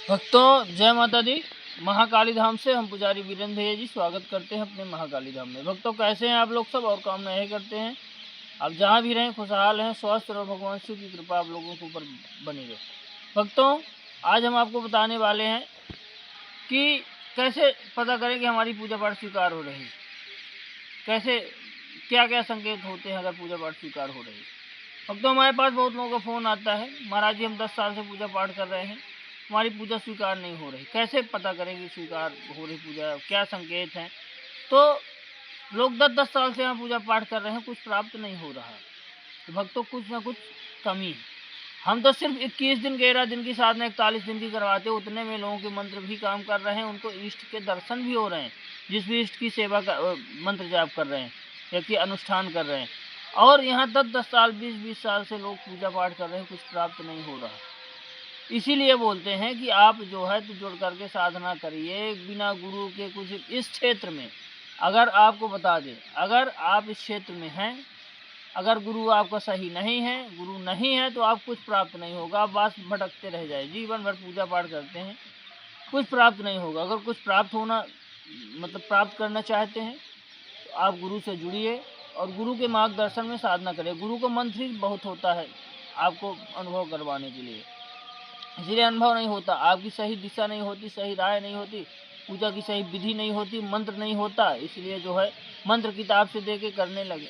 भक्तों जय माता दी। महाकाली धाम से हम पुजारी वीरेंद्र भैया जी स्वागत करते हैं अपने महाकाली धाम में। भक्तों कैसे हैं आप लोग सब, और कामना यही करते हैं आप जहाँ भी रहें खुशहाल हैं, स्वस्थ और भगवान शिव की कृपा आप लोगों के ऊपर बनी रहे। भक्तों आज हम आपको बताने वाले हैं कि कैसे पता करें कि हमारी पूजा पाठ स्वीकार हो रही, कैसे क्या क्या संकेत होते हैं अगर पूजा पाठ स्वीकार हो रही। भक्तों हमारे पास बहुत लोगों का फ़ोन आता है, महाराज जी हम 10 साल से पूजा पाठ कर रहे हैं, हमारी पूजा स्वीकार नहीं हो रही, कैसे पता करें कि स्वीकार हो रही पूजा, क्या संकेत हैं। तो लोग 10-10 साल से यहाँ पूजा पाठ कर रहे हैं, कुछ प्राप्त नहीं हो रहा। तो भक्तों कुछ ना कुछ कमी है। हम तो सिर्फ 21 दिन 11 दिन की साधना 41 दिन की करवाते, उतने में लोगों के मंत्र भी काम कर रहे हैं, उनको इष्ट के दर्शन भी हो रहे हैं, जिस भी इष्ट की सेवा का मंत्र जाप कर रहे हैं या कि अनुष्ठान कर रहे हैं। और यहाँ 10-10 साल 20-20 साल से लोग पूजा पाठ कर रहे हैं, कुछ प्राप्त नहीं हो रहा। इसीलिए बोलते हैं कि आप जो है तो जुड़ करके साधना करिए बिना गुरु के। कुछ इस क्षेत्र में अगर आपको बता दें, अगर आप इस क्षेत्र में हैं, अगर गुरु आपका सही नहीं है, गुरु नहीं है तो आप कुछ प्राप्त नहीं होगा, आप बस भटकते रह जाए, जीवन भर पूजा पाठ करते हैं, कुछ प्राप्त नहीं होगा। अगर कुछ प्राप्त होना मतलब प्राप्त करना चाहते हैं तो आप गुरु से जुड़िए और गुरु के मार्गदर्शन में साधना करें। गुरु का मंत्र ही बहुत होता है आपको अनुभव करवाने के लिए, इसलिए अनुभव नहीं होता, आपकी सही दिशा नहीं होती, सही राय नहीं होती, पूजा की सही विधि नहीं होती, मंत्र नहीं होता, इसलिए जो है मंत्र किताब से दे के करने लगे,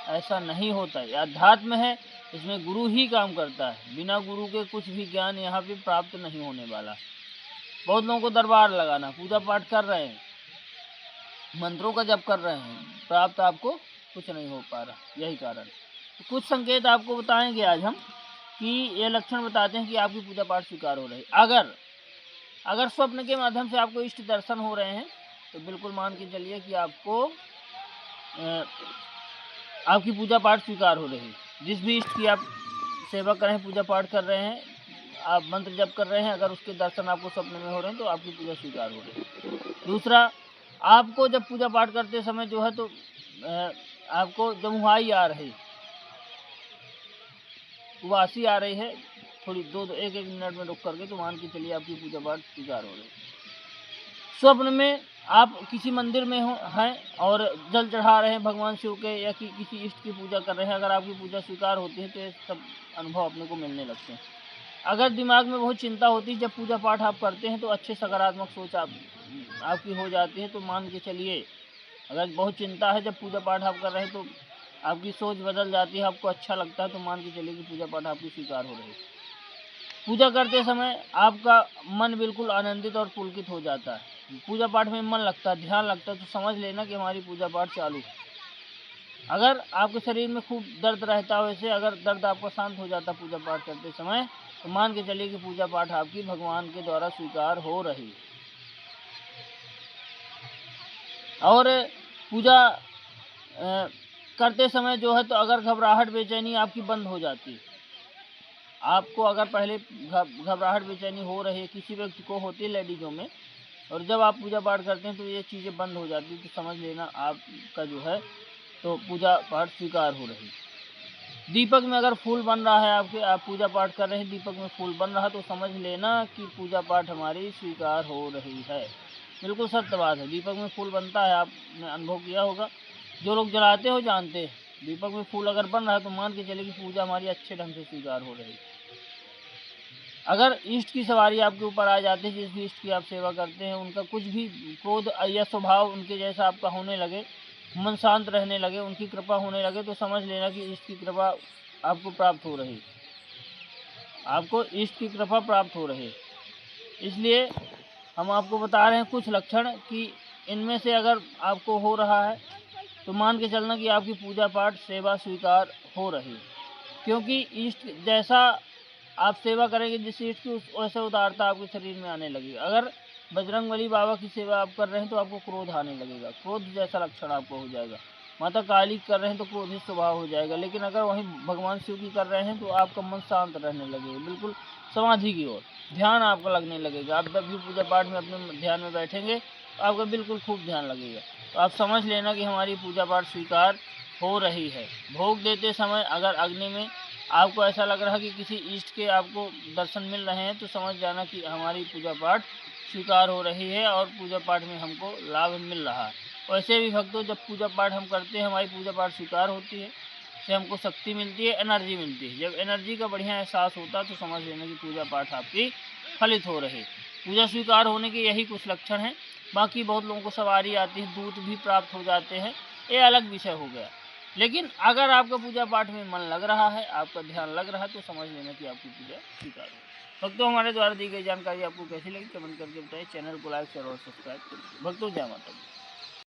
ऐसा नहीं होता। ये अध्यात्म है, इसमें गुरु ही काम करता है, बिना गुरु के कुछ भी ज्ञान यहाँ पे प्राप्त नहीं होने वाला। बहुत लोगों को दरबार लगाना, पूजा पाठ कर रहे हैं, मंत्रों का जप कर रहे हैं, प्राप्त आपको कुछ नहीं हो पा रहा, यही कारण। तो कुछ संकेत आपको बताएंगे आज हम कि ये लक्षण बताते हैं कि आपकी पूजा पाठ स्वीकार हो रही। अगर स्वप्न के माध्यम से आपको इष्ट दर्शन हो रहे हैं तो बिल्कुल मान के चलिए कि आपको आपकी पूजा पाठ स्वीकार हो रही। जिस भी इष्ट की आप सेवा कर रहे हैं, पूजा पाठ कर रहे हैं, आप मंत्र जप कर रहे हैं, अगर उसके दर्शन आपको स्वप्न में हो रहे हैं तो आपकी पूजा स्वीकार हो रही। दूसरा, आपको जब पूजा पाठ करते समय जो है तो आपको जमुहाई आ रही, उबासी आ रही है, थोड़ी एक मिनट में रुक करके, तो मान के चलिए आपकी पूजा पाठ स्वीकार हो रही। स्वप्न में आप किसी मंदिर में हैं और जल चढ़ा रहे हैं भगवान शिव के या कि किसी इष्ट की पूजा कर रहे हैं, अगर आपकी पूजा स्वीकार होती है तो ये सब अनुभव अपने को मिलने लगते हैं। अगर दिमाग में बहुत चिंता होती है जब पूजा पाठ आप करते हैं तो अच्छे सकारात्मक सोच आपकी हो जाती है, तो मान के चलिए अगर बहुत चिंता है जब पूजा पाठ आप कर रहे हैं तो आपकी सोच बदल जाती है, आपको अच्छा लगता है, तो मान के चलिए कि पूजा पाठ आपकी स्वीकार हो रही है। पूजा करते समय आपका मन बिल्कुल आनंदित और पुलकित हो जाता है, पूजा पाठ में मन लगता है, ध्यान लगता है, तो समझ लेना कि हमारी पूजा पाठ चालू है। अगर आपके शरीर में खूब दर्द रहता है, वैसे अगर दर्द आपका शांत हो जाता पूजा पाठ करते समय, तो मान के चलिए कि पूजा पाठ आपकी भगवान के द्वारा स्वीकार हो रही। और पूजा करते समय जो है तो अगर घबराहट बेचैनी आपकी बंद हो जाती है, आपको अगर पहले घबराहट बेचैनी हो रही है, किसी व्यक्ति को होती है लेडीज़ों में, और जब आप पूजा पाठ करते हैं तो ये चीज़ें बंद हो जाती है, तो समझ लेना आपका जो है तो पूजा पाठ स्वीकार हो रही। दीपक में अगर फूल बन रहा है, आप पूजा पाठ कर रहे हैं, दीपक में फूल बन रहा, तो समझ लेना कि पूजा पाठ हमारी स्वीकार हो रही है। बिल्कुल सत्य बात है, दीपक में फूल बनता है, आपने अनुभव किया होगा, जो लोग जलाते हो जानते हैं। दीपक में फूल अगर बन रहा है तो मान के चलिए कि पूजा हमारी अच्छे ढंग से स्वीकार हो रही। अगर इष्ट की सवारी आपके ऊपर आ जाती है, जिस भी इष्ट की आप सेवा करते हैं, उनका कुछ भी क्रोध या स्वभाव उनके जैसा आपका होने लगे, मन शांत रहने लगे, उनकी कृपा होने लगे, तो समझ लेना कि इष्ट की कृपा आपको प्राप्त हो रही, आपको इष्ट की कृपा प्राप्त हो रही। इसलिए हम आपको बता रहे हैं कुछ लक्षण कि इनमें से अगर आपको हो रहा है तो मान के चलना कि आपकी पूजा पाठ सेवा स्वीकार हो रही, क्योंकि इष्ट जैसा आप सेवा करेंगे जिस इष्ट की, वैसे उदारता आपके शरीर में आने लगेगी। अगर बजरंगबली बाबा की सेवा आप कर रहे हैं तो आपको क्रोध आने लगेगा, क्रोध जैसा लक्षण आपको हो जाएगा। माता काली कर रहे हैं तो क्रोधित स्वभाव हो जाएगा, लेकिन अगर वहीं भगवान शिव की कर रहे हैं तो आपका मन शांत रहने लगेगा, बिल्कुल समाधि की ओर ध्यान आपका लगने लगेगा। आप जब भी पूजा पाठ में अपने ध्यान में बैठेंगे तो आपका बिल्कुल खूब ध्यान लगेगा, तो आप समझ लेना कि हमारी पूजा पाठ स्वीकार हो रही है। भोग देते समय अगर अग्नि में आपको ऐसा लग रहा है कि किसी इष्ट के आपको दर्शन मिल रहे हैं, तो समझ जाना कि हमारी पूजा पाठ स्वीकार हो रही है और पूजा पाठ में हमको लाभ मिल रहा है। वैसे भी भक्तों, जब पूजा पाठ हम करते हैं, हमारी पूजा पाठ स्वीकार होती है, से हमको शक्ति मिलती है, एनर्जी मिलती है। जब एनर्जी का बढ़िया एहसास होता है तो समझ लेना कि पूजा पाठ आपकी फलित हो रही। पूजा स्वीकार होने के यही कुछ लक्षण हैं। बाकी बहुत लोगों को सवारी आती है, दूत भी प्राप्त हो जाते हैं, ये अलग विषय हो गया। लेकिन अगर आपका पूजा पाठ में मन लग रहा है, आपका ध्यान लग रहा है, तो समझ लेना कि आपकी पूजा स्वीकार हो। भक्तों, हमारे द्वारा दी गई जानकारी आपको कैसी लगी कमेंट करके बताइए। चैनल को लाइक शेयर और सब्सक्राइब करिए। भक्तों, जय माता दी।